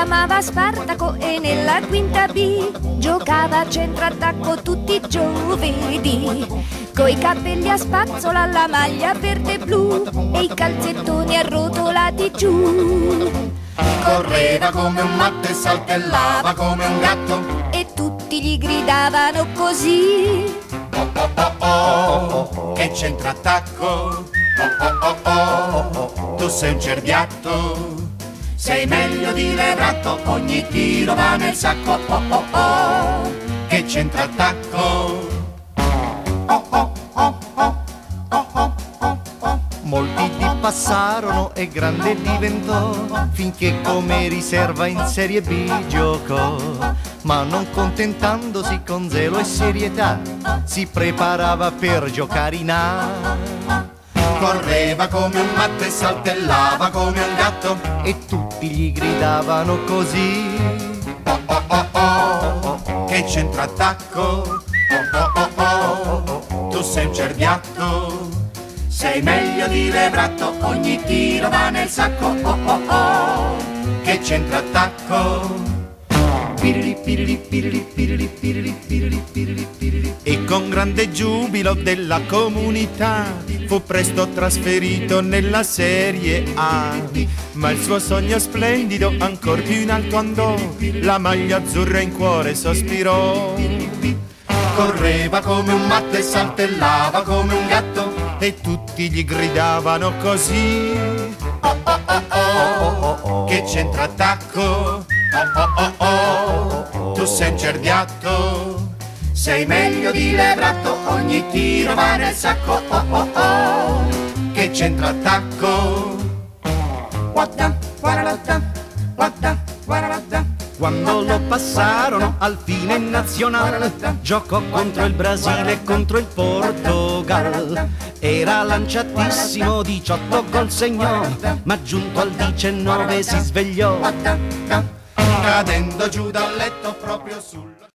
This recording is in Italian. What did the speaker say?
chiamava Spartaco e nella quinta B giocava a centro-attacco tutti i giovedì. Coi capelli a spazzola, la maglia verde e blu e i calzettoni arrotolati giù. Correva come un matto e saltellava come un gatto E tutti gli gridavano così: oh oh oh oh, che centro-attacco, oh oh oh oh, tu sei un cerbiatto, sei meglio di Levratto, ogni tiro va nel sacco, oh oh oh, che centro-attacco, oh oh oh oh, oh oh oh oh. Molti ti passarono e grande diventò, finché come riserva in Serie B giocò. Ma non contentandosi, con zelo e serietà si preparava per giocare in A. Correva come un matto e saltellava come un gatto E tutti gli gridavano così: oh oh oh oh, che centro-attacco, oh oh oh oh, tu sei un cerbiatto, sei meglio di Levratto, ogni tiro va nel sacco, oh oh oh, che centro-attacco. E con grande giubilo della comunità fu presto trasferito nella Serie A. Ma il suo sogno splendido ancor più in alto andò, la maglia azzurra in cuore sospirò. Correva come un matto e saltellava come un gatto E tutti gli gridavano così: oh oh oh oh, oh, che centro-attacco, oh oh oh oh, tu sei un cerbiatto, sei meglio di Levratto, ogni tiro va nel sacco, oh oh oh, che centro-attacco. Guarda, guarda, guarda, guarda. Quando lo passarono al fine nazionale, giocò contro il Brasile e contro il Portogal. Era lanciatissimo, 18 gol segnò, ma giunto al 19 si svegliò, Cadendo giù dal letto proprio sul